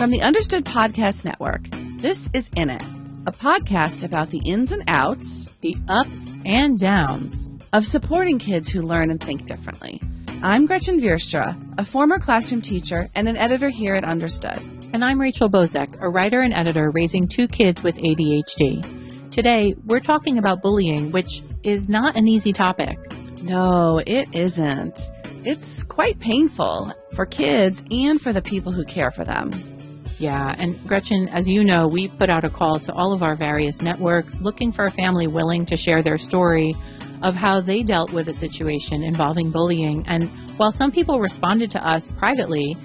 From the Understood Podcast Network, this is In It, a podcast about the ins and outs, the ups and downs of supporting kids who learn and think differently. I'm Gretchen Vierstra, a former classroom teacher and an editor here at Understood. And I'm Rachel Bozek, a writer and editor raising two kids with ADHD. Today, we're talking about bullying, which is not an easy topic. No, it isn't. It's quite painful for kids and for the people who care for them. Yeah, and Gretchen, as you know, we put out a call to all of our various networks looking for a family willing to share their story of how they dealt with a situation involving bullying. And while some people responded to us privately,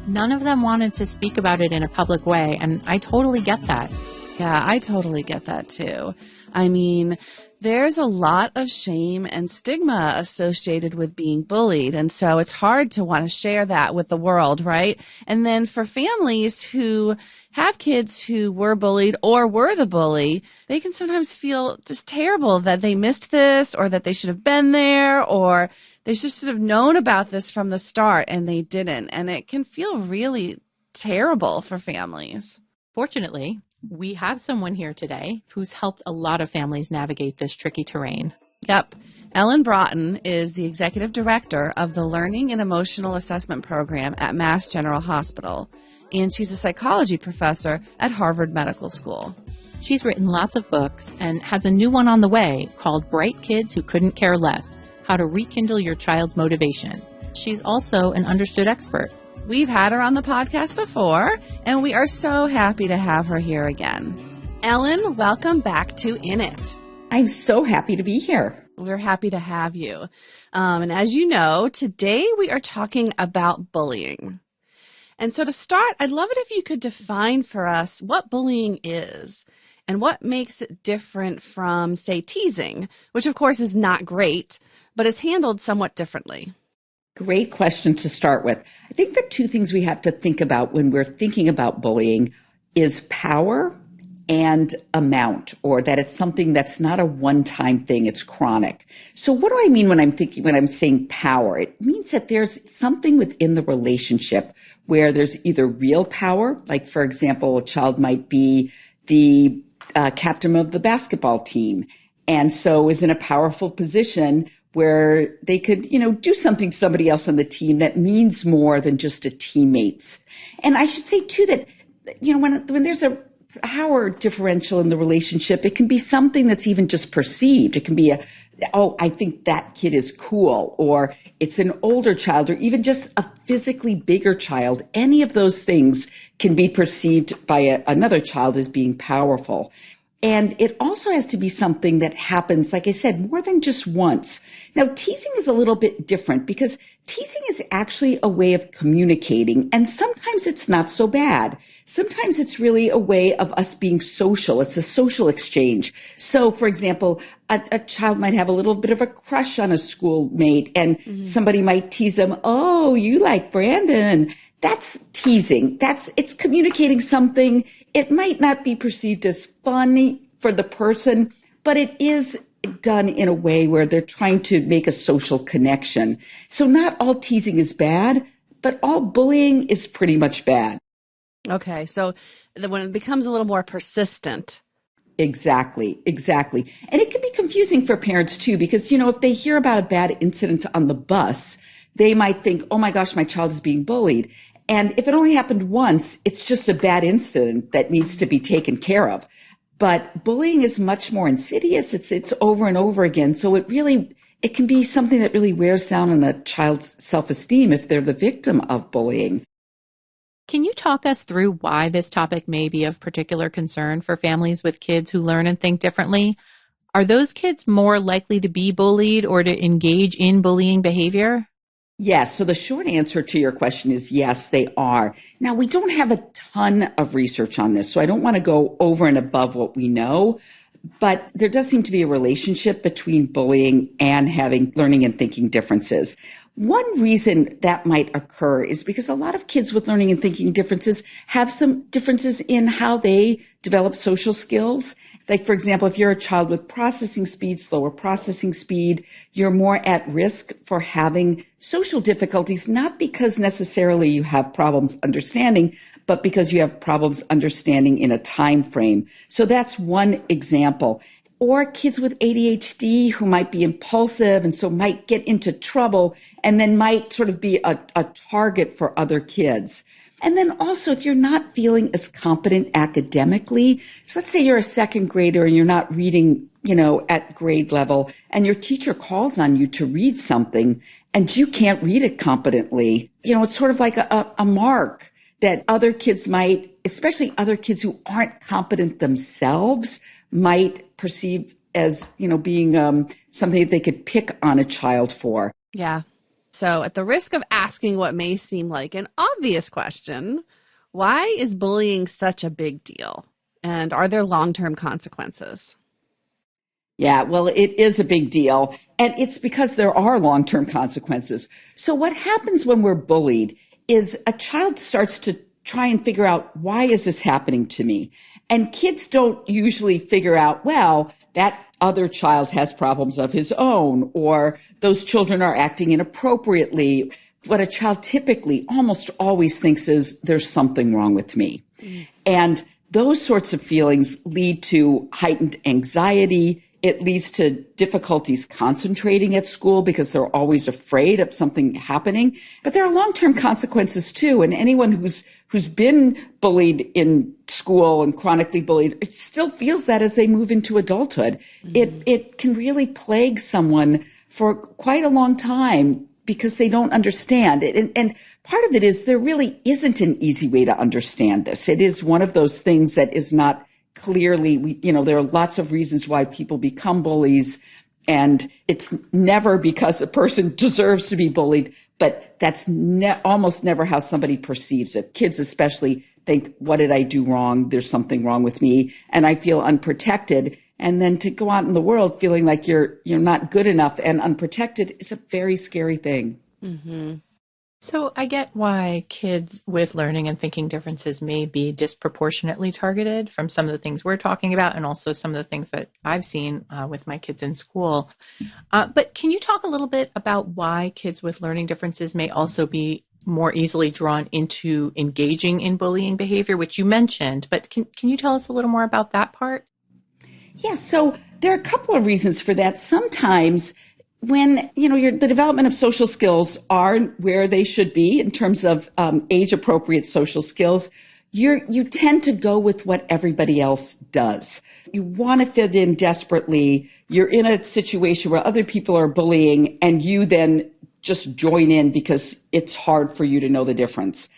none of them wanted to speak about it in a public way. And I totally get that. Yeah, I totally get that too. I mean, there's a lot of shame and stigma associated with being bullied, and so it's hard to want to share that with the world, right? And then for families who have kids who were bullied or were the bully, they can sometimes feel just terrible that they missed this or that they should have been there or they just should have known about this from the start and they didn't. And it can feel really terrible for families. Fortunately, we have someone here today who's helped a lot of families navigate this tricky terrain. Yep. Ellen Braaten is the executive director of the Learning and Emotional Assessment Program at Mass General Hospital, and she's a psychology professor at Harvard Medical School. She's written lots of books and has a new one on the way called Bright Kids Who Couldn't Care Less: How to Rekindle Your Child's Motivation. She's also an Understood expert. We've had her on the podcast before, and we are so happy to have her here again. Ellen, welcome back to In It. I'm so happy to be here. We're happy to have you. And as you know, today we are talking about bullying. And so to start, I'd love it if you could define for us what bullying is and what makes it different from, say, teasing, which of course is not great, but is handled somewhat differently. Great question to start with. I think the two things we have to think about when we're thinking about bullying is power and amount, or that it's something that's not a one-time thing, it's chronic. So what do I mean when I'm saying power? It means that there's something within the relationship where there's either real power, like for example, a child might be the captain of the basketball team, and so is in a powerful position where they could, do something to somebody else on the team that means more than just a teammate's. And I should say too that, when there's a power differential in the relationship, it can be something that's even just perceived. It can be I think that kid is cool, or it's an older child, or even just a physically bigger child. Any of those things can be perceived by another child as being powerful. And it also has to be something that happens, like I said, more than just once. Now, teasing is a little bit different because teasing is actually a way of communicating, and sometimes it's not so bad. Sometimes it's really a way of us being social. It's a social exchange. So, for example, a child might have a little bit of a crush on a schoolmate, and somebody might tease them, "Oh, you like Brandon." That's teasing. It's communicating something. It might not be perceived as funny for the person, but it is done in a way where they're trying to make a social connection. So not all teasing is bad, but all bullying is pretty much bad. Okay, so when it becomes a little more persistent. Exactly. And it can be confusing for parents too, because, if they hear about a bad incident on the bus, they might think, oh my gosh, my child is being bullied. And if it only happened once, it's just a bad incident that needs to be taken care of. But bullying is much more insidious. It's over and over again. So it can be something that really wears down on a child's self-esteem if they're the victim of bullying. Can you talk us through why this topic may be of particular concern for families with kids who learn and think differently? Are those kids more likely to be bullied or to engage in bullying behavior? Yes. So the short answer to your question is yes, they are. Now, we don't have a ton of research on this, so I don't want to go over and above what we know, but there does seem to be a relationship between bullying and having learning and thinking differences. One reason that might occur is because a lot of kids with learning and thinking differences have some differences in how they develop social skills. Like, for example, if you're a child with processing speed, slower processing speed, you're more at risk for having social difficulties, not because necessarily you have problems understanding, but because you have problems understanding in a time frame. So that's one example. Or kids with ADHD who might be impulsive and so might get into trouble and then might sort of be a target for other kids. And then also if you're not feeling as competent academically, so let's say you're a second grader and you're not reading, at grade level and your teacher calls on you to read something and you can't read it competently, it's sort of like a mark that other kids might, especially other kids who aren't competent themselves, might perceive as, being something that they could pick on a child for. Yeah. So at the risk of asking what may seem like an obvious question, why is bullying such a big deal? And are there long-term consequences? Yeah, well, it is a big deal. And it's because there are long-term consequences. So what happens when we're bullied is a child starts to try and figure out, why is this happening to me? And kids don't usually figure out, well, that other child has problems of his own, or those children are acting inappropriately. What a child typically almost always thinks is, there's something wrong with me. And those sorts of feelings lead to heightened anxiety. It leads to difficulties concentrating at school because they're always afraid of something happening. But there are long-term consequences too. And anyone who's been bullied in school and chronically bullied, it still feels that as they move into adulthood. Mm-hmm. It can really plague someone for quite a long time because they don't understand it. And part of it is there really isn't an easy way to understand this. It is one of those things that is not clearly, there are lots of reasons why people become bullies, and it's never because a person deserves to be bullied, but that's almost never how somebody perceives it. Kids especially think, what did I do wrong? There's something wrong with me, and I feel unprotected. And then to go out in the world feeling like you're not good enough and unprotected is a very scary thing. Mm-hmm. So I get why kids with learning and thinking differences may be disproportionately targeted from some of the things we're talking about and also some of the things that I've seen with my kids in school. But can you talk a little bit about why kids with learning differences may also be more easily drawn into engaging in bullying behavior, which you mentioned, but can you tell us a little more about that part? Yeah, so there are a couple of reasons for that. Sometimes when, the development of social skills are where they should be in terms of age-appropriate social skills, you tend to go with what everybody else does. You want to fit in desperately. You're in a situation where other people are bullying, and you then just join in because it's hard for you to know the difference.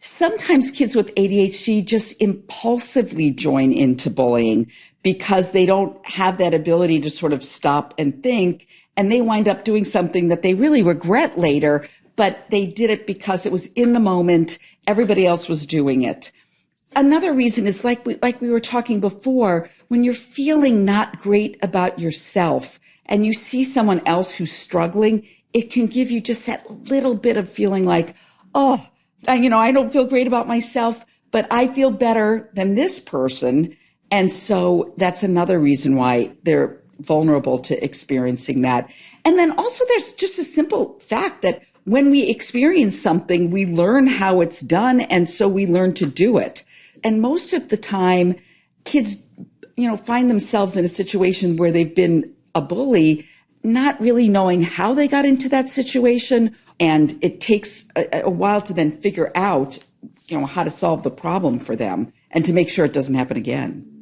Sometimes kids with ADHD just impulsively join into bullying because they don't have that ability to sort of stop and think, and they wind up doing something that they really regret later, but they did it because it was in the moment, everybody else was doing it. Another reason is like we were talking before, when you're feeling not great about yourself and you see someone else who's struggling, it can give you just that little bit of feeling like, oh, I don't feel great about myself, but I feel better than this person. And so that's another reason why they're vulnerable to experiencing that. And then also there's just a simple fact that when we experience something, we learn how it's done, and so we learn to do it. And most of the time, kids, find themselves in a situation where they've been a bully, not really knowing how they got into that situation. And it takes a while to then figure out, how to solve the problem for them and to make sure it doesn't happen again.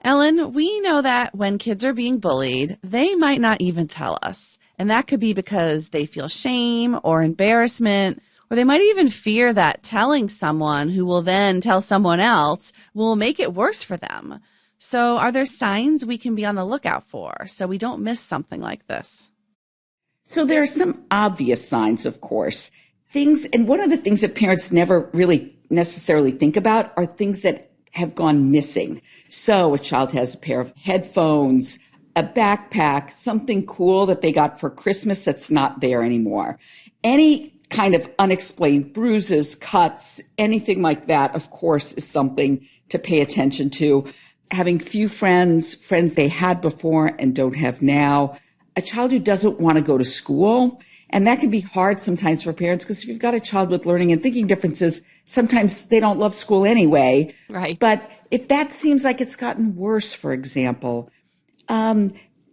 Ellen, we know that when kids are being bullied, they might not even tell us. And that could be because they feel shame or embarrassment, or they might even fear that telling someone who will then tell someone else will make it worse for them. So are there signs we can be on the lookout for so we don't miss something like this? So there are some obvious signs, of course. And one of the things that parents never really necessarily think about are things that have gone missing. So a child has a pair of headphones, a backpack, something cool that they got for Christmas that's not there anymore. Any kind of unexplained bruises, cuts, anything like that, of course, is something to pay attention to. Having few friends they had before and don't have now. A child who doesn't want to go to school. And that can be hard sometimes for parents because if you've got a child with learning and thinking differences, sometimes they don't love school anyway. Right. But if that seems like it's gotten worse, for example,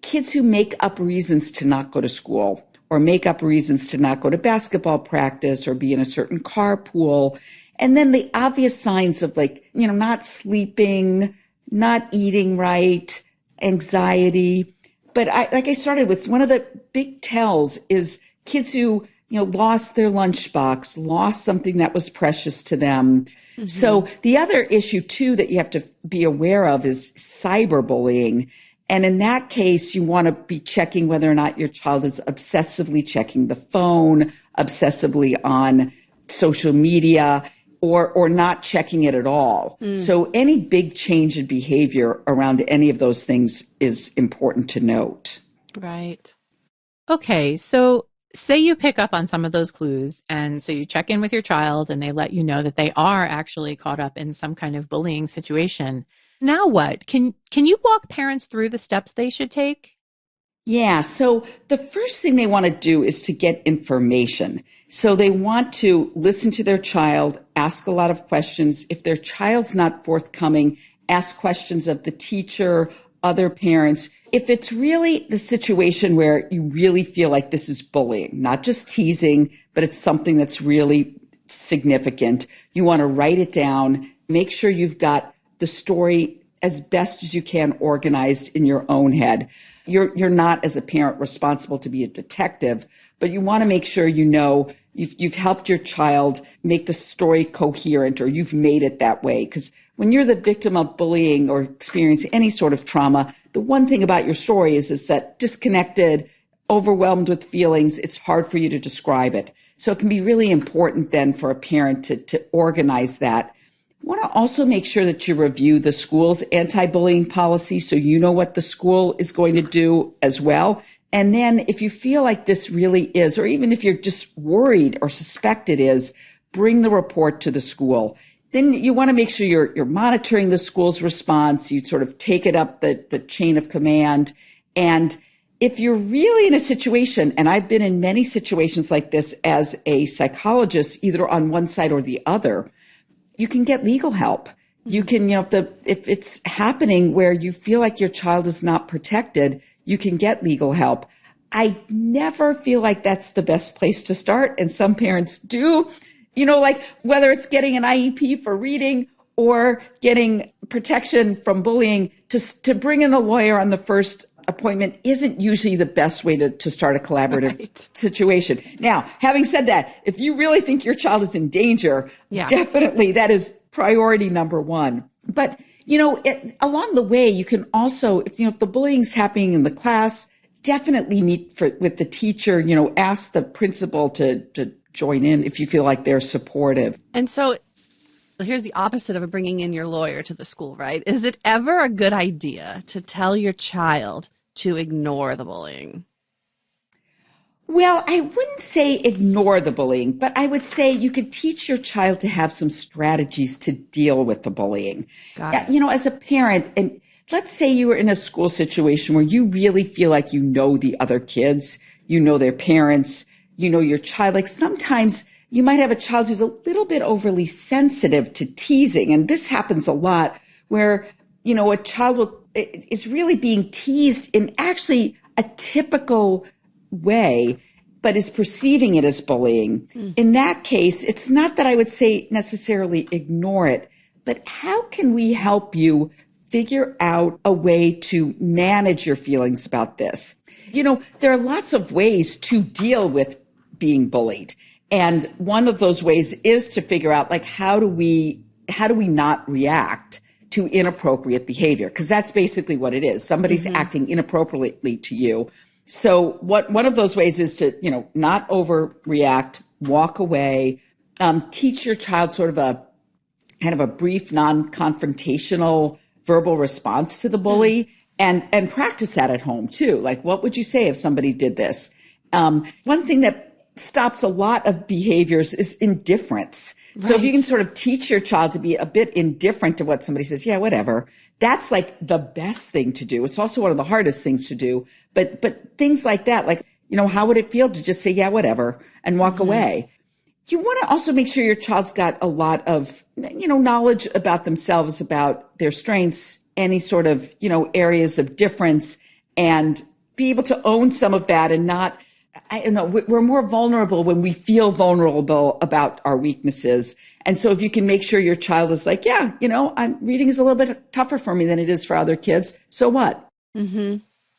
kids who make up reasons to not go to school or make up reasons to not go to basketball practice or be in a certain carpool. And then the obvious signs of not sleeping, not eating right, anxiety. But I started with, one of the big tells is kids who, lost their lunchbox, lost something that was precious to them. Mm-hmm. So the other issue too that you have to be aware of is cyberbullying. And in that case, you want to be checking whether or not your child is obsessively checking the phone, obsessively on social media, or not checking it at all. So any big change in behavior around any of those things is important to note. Right. Okay, so say you pick up on some of those clues, and so you check in with your child and they let you know that they are actually caught up in some kind of bullying situation. Now what? Can you walk parents through the steps they should take? Yeah, so the first thing they want to do is to get information. So they want to listen to their child, ask a lot of questions. If their child's not forthcoming, ask questions of the teacher, other parents. If it's really the situation where you really feel like this is bullying, not just teasing, but it's something that's really significant, you want to write it down, make sure you've got the story as best as you can organized in your own head. You're not, as a parent, responsible to be a detective, but you want to make sure you've helped your child make the story coherent, or you've made it that way. Because when you're the victim of bullying or experience any sort of trauma, the one thing about your story is that disconnected, overwhelmed with feelings, it's hard for you to describe it. So it can be really important then for a parent to organize that. You want to also make sure that you review the school's anti-bullying policy so you know what the school is going to do as well. And then if you feel like this really is, or even if you're just worried or suspect it is, bring the report to the school. Then you want to make sure you're monitoring the school's response. You sort of take it up the chain of command. And if you're really in a situation, and I've been in many situations like this as a psychologist, either on one side or the other, you can get legal help. You can, if it's happening where you feel like your child is not protected, you can get legal help. I never feel like that's the best place to start. And some parents do, like whether it's getting an IEP for reading or getting protection from bullying, to bring in a lawyer on the first appointment isn't usually the best way to start a collaborative situation. Now, having said that, if you really think your child is in danger, definitely that is priority number one. But, along the way, you can also, if the bullying's happening in the class, definitely meet with the teacher, ask the principal to join in if you feel like they're supportive. And so here's the opposite of bringing in your lawyer to the school, right? Is it ever a good idea to tell your child to ignore the bullying? Well, I wouldn't say ignore the bullying, but I would say you could teach your child to have some strategies to deal with the bullying. Got it. As a parent, and let's say you were in a school situation where you really feel like you know the other kids, you know their parents, you know your child. Like sometimes you might have a child who's a little bit overly sensitive to teasing, and this happens a lot where, a child is really being teased in actually a typical way, but is perceiving it as bullying. In that case, it's not that I would say necessarily ignore it, but how can we help you figure out a way to manage your feelings about this? There are lots of ways to deal with being bullied. And one of those ways is to figure out, how do we not react to inappropriate behavior? Because that's basically what it is. Somebody's acting inappropriately to you. So one of those ways is to, not overreact, walk away, teach your child sort of a kind of a brief, non-confrontational verbal response to the bully, and practice that at home too. Like, what would you say if somebody did this? One thing that stops a lot of behaviors is indifference. Right. So if you can sort of teach your child to be a bit indifferent to what somebody says, yeah, whatever, that's like the best thing to do. It's also one of the hardest things to do. But things like that, like, how would it feel to just say, yeah, whatever, and walk away? You want to also make sure your child's got a lot of, knowledge about themselves, about their strengths, any sort of, areas of difference, and be able to own some of that and not, we're more vulnerable when we feel vulnerable about our weaknesses. And so if you can make sure your child is like, yeah, reading is a little bit tougher for me than it is for other kids. So what? Mm-hmm.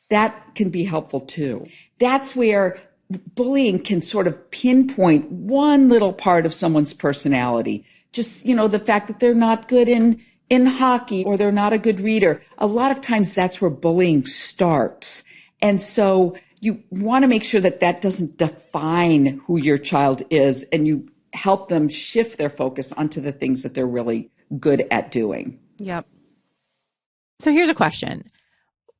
That can be helpful too. That's where bullying can sort of pinpoint one little part of someone's personality. Just, the fact that they're not good in hockey, or they're not a good reader. A lot of times that's where bullying starts. And so you want to make sure that that doesn't define who your child is, and you help them shift their focus onto the things that they're really good at doing. Yep. So here's a question.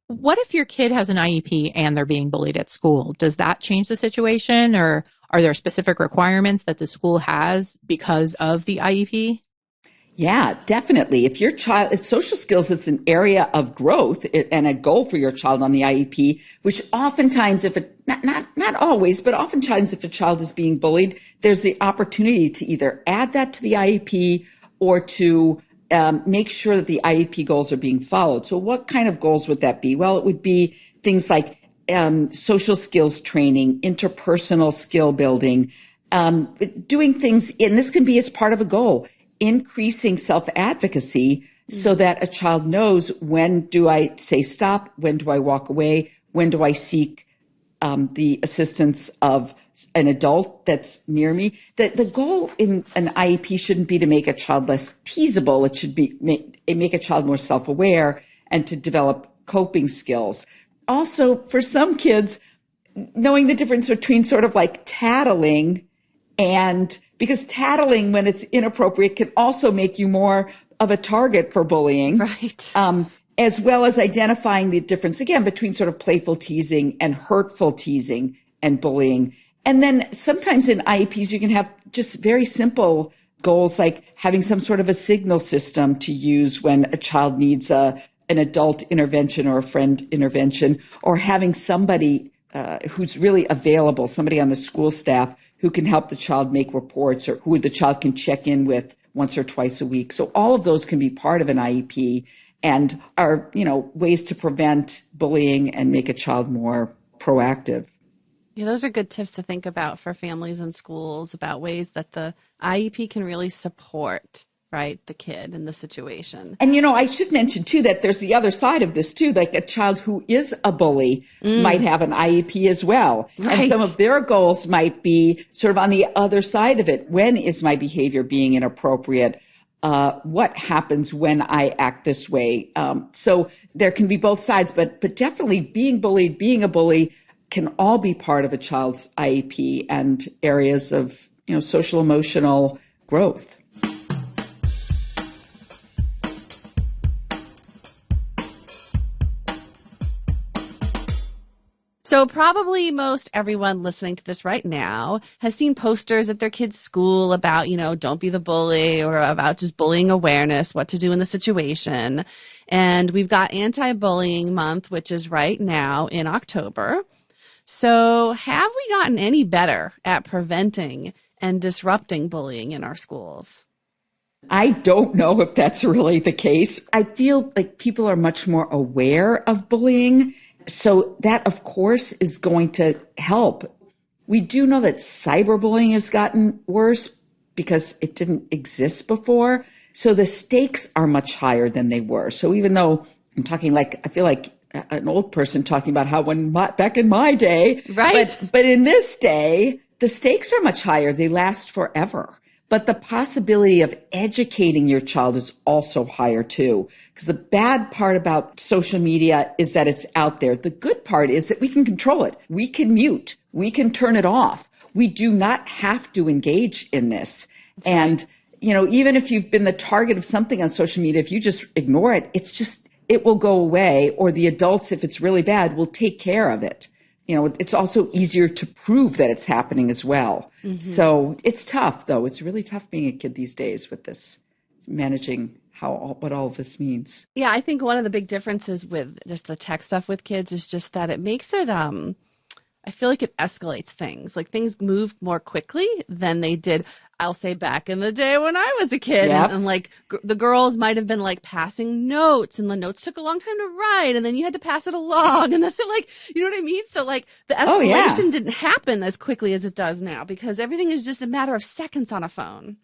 What if your kid has an IEP and they're being bullied at school? Does that change the situation, or are there specific requirements that the school has because of the IEP? Yeah, definitely. If your child, it's social skills, it's an area of growth and a goal for your child on the IEP, which oftentimes, not always, but oftentimes if a child is being bullied, there's the opportunity to either add that to the IEP or to make sure that the IEP goals are being followed. So what kind of goals would that be? Well, it would be things like social skills training, interpersonal skill building, doing things, and this can be as part of a goal, increasing self-advocacy so that a child knows, when do I say stop, when do I walk away, when do I seek the assistance of an adult that's near me. The goal in an IEP shouldn't be to make a child less teasable. It should be make a child more self-aware and to develop coping skills. Also, for some kids, knowing the difference between sort of like tattling, and because tattling, when it's inappropriate, can also make you more of a target for bullying. Right. As well as identifying the difference, again, between sort of playful teasing and hurtful teasing and bullying. And then sometimes in IEPs, you can have just very simple goals, like having some sort of a signal system to use when a child needs an adult intervention or a friend intervention, or having somebody who's really available, somebody on the school staff who can help the child make reports, or who the child can check in with once or twice a week. So all of those can be part of an IEP and are, ways to prevent bullying and make a child more proactive. Yeah, those are good tips to think about for families and schools, about ways that the IEP can really support, right, the kid in the situation. And, I should mention, too, that there's the other side of this, too. Like a child who is a bully might have an IEP as well. Right. And some of their goals might be sort of on the other side of it. When is my behavior being inappropriate? What happens when I act this way? So there can be both sides, but definitely being bullied, being a bully can all be part of a child's IEP and areas of, social emotional growth. So probably most everyone listening to this right now has seen posters at their kids' school about, don't be the bully, or about just bullying awareness, what to do in the situation. And we've got Anti-Bullying Month, which is right now in October. So have we gotten any better at preventing and disrupting bullying in our schools? I don't know if that's really the case. I feel like people are much more aware of bullying. So that, of course, is going to help. We do know that cyberbullying has gotten worse because it didn't exist before. So the stakes are much higher than they were. So even though I feel like an old person talking about how back in my day, right? But in this day, the stakes are much higher. They last forever. but the possibility of educating your child is also higher too. Because the bad part about social media is that it's out there. The good part is that we can control it. We can mute. We can turn it off. We do not have to engage in this. That's and right. Even if you've been the target of something on social media, if you just ignore it, it will go away, or the adults, if it's really bad, will take care of it. It's also easier to prove that it's happening as well. Mm-hmm. So it's tough, though. It's really tough being a kid these days with this, managing what all of this means. Yeah, I think one of the big differences with just the tech stuff with kids is just that it makes it, I feel like it escalates things. Like things move more quickly than they did, I'll say, back in the day when I was a kid. Yep. And like the girls might have been like passing notes, and the notes took a long time to write, and then you had to pass it along. And then like, you know what I mean? So like the escalation didn't happen as quickly as it does now, because everything is just a matter of seconds on a phone.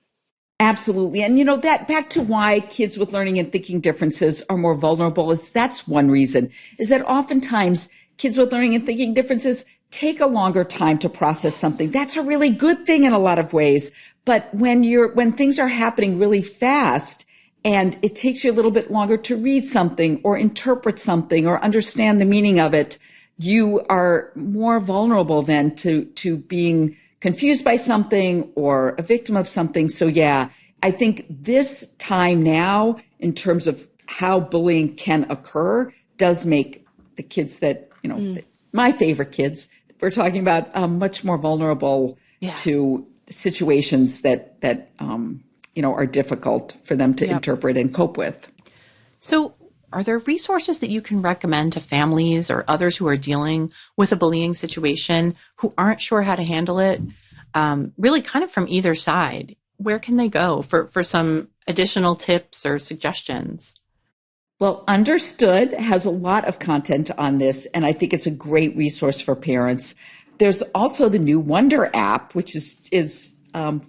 Absolutely. And that back to why kids with learning and thinking differences are more vulnerable that's one reason, is that oftentimes kids with learning and thinking differences take a longer time to process something. That's a really good thing in a lot of ways. But when things are happening really fast and it takes you a little bit longer to read something or interpret something or understand the meaning of it, you are more vulnerable then to being confused by something or a victim of something. So yeah, I think this time now, in terms of how bullying can occur, does make the kids that, my favorite kids we're talking about, much more vulnerable to situations that are difficult for them to interpret and cope with. So are there resources that you can recommend to families or others who are dealing with a bullying situation who aren't sure how to handle it, really kind of from either side? Where can they go for some additional tips or suggestions? Well, Understood has a lot of content on this, and I think it's a great resource for parents. There's also the new Wonder app, which is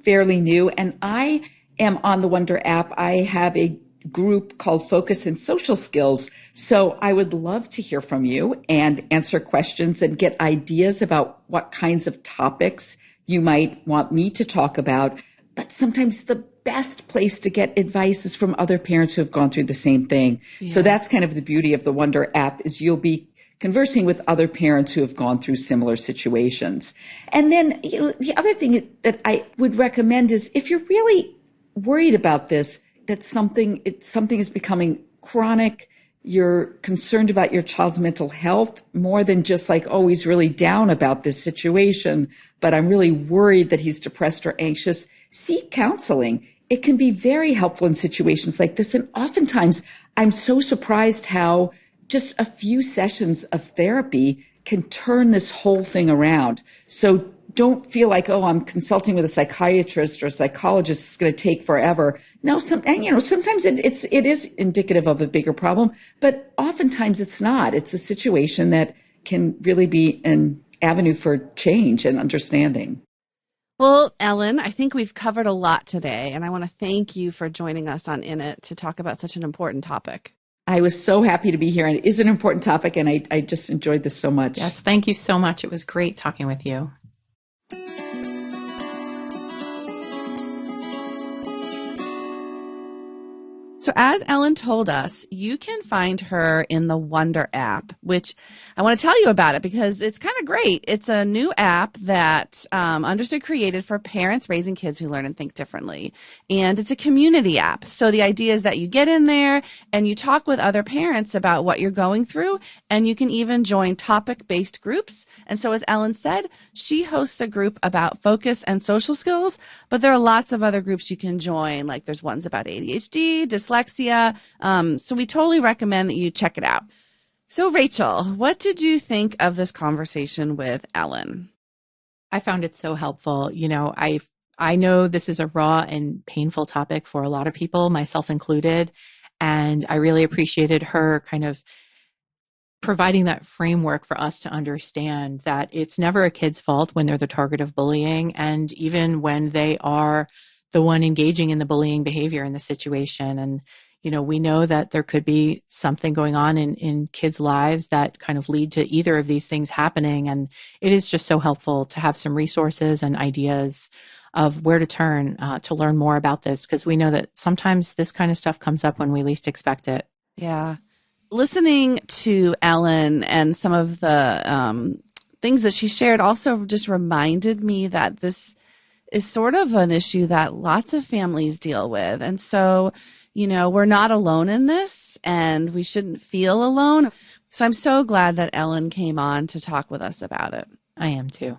fairly new, and I am on the Wonder app. I have a group called Focus and Social Skills, so I would love to hear from you and answer questions and get ideas about what kinds of topics you might want me to talk about. But sometimes the best place to get advice is from other parents who have gone through the same thing. Yeah. So that's kind of the beauty of the Wonder app, is you'll be conversing with other parents who have gone through similar situations. And then, the other thing that I would recommend is, if you're really worried about this, that something is becoming chronic, you're concerned about your child's mental health more than just like, oh, he's really down about this situation, but I'm really worried that he's depressed or anxious, seek counseling. It can be very helpful in situations like this. And oftentimes I'm so surprised how just a few sessions of therapy can turn this whole thing around. So don't feel like, oh, I'm consulting with a psychiatrist or a psychologist. It's going to take forever. No, sometimes it is indicative of a bigger problem, but oftentimes it's not. It's a situation that can really be an avenue for change and understanding. Well, Ellen, I think we've covered a lot today, and I want to thank you for joining us on In It to talk about such an important topic. I was so happy to be here, and it is an important topic, and I just enjoyed this so much. Yes, thank you so much. It was great talking with you. So as Ellen told us, you can find her in the Wonder app, which I want to tell you about it because it's kind of great. It's a new app that Understood created for parents raising kids who learn and think differently. And it's a community app. So the idea is that you get in there and you talk with other parents about what you're going through, and you can even join topic-based groups. And so as Ellen said, she hosts a group about focus and social skills, but there are lots of other groups you can join, like there's ones about ADHD, dyslexia. So we totally recommend that you check it out. So Rachel, what did you think of this conversation with Ellen? I found it so helpful. I know this is a raw and painful topic for a lot of people, myself included, and I really appreciated her kind of providing that framework for us to understand that it's never a kid's fault when they're the target of bullying, and even when they are the one engaging in the bullying behavior in the situation. And, we know that there could be something going on in kids' lives that kind of lead to either of these things happening. And it is just so helpful to have some resources and ideas of where to turn to learn more about this, because we know that sometimes this kind of stuff comes up when we least expect it. Yeah. Listening to Ellen and some of the things that she shared also just reminded me that this is sort of an issue that lots of families deal with. And so, we're not alone in this, and we shouldn't feel alone. So I'm so glad that Ellen came on to talk with us about it. I am too.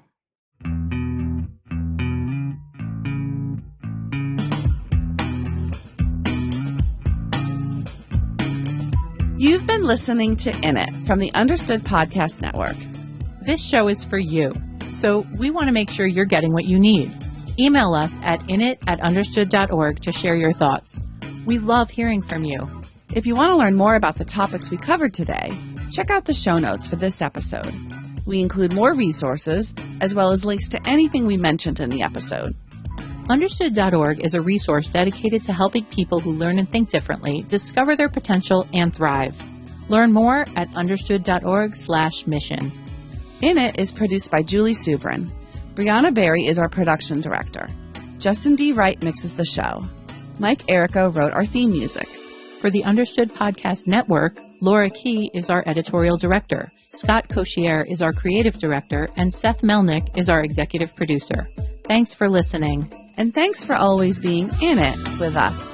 You've been listening to In It from the Understood Podcast Network. This show is for you, so we want to make sure you're getting what you need. Email us at init@understood.org to share your thoughts. We love hearing from you. If you want to learn more about the topics we covered today, check out the show notes for this episode. We include more resources, as well as links to anything we mentioned in the episode. Understood.org is a resource dedicated to helping people who learn and think differently discover their potential and thrive. Learn more at understood.org/mission. In It is produced by Julie Subrin. Brianna Berry is our production director. Justin D. Wright mixes the show. Mike Errico wrote our theme music. For the Understood Podcast Network, Laura Key is our editorial director. Scott Cocchiere is our creative director, and Seth Melnick is our executive producer. Thanks for listening. And thanks for always being in it with us.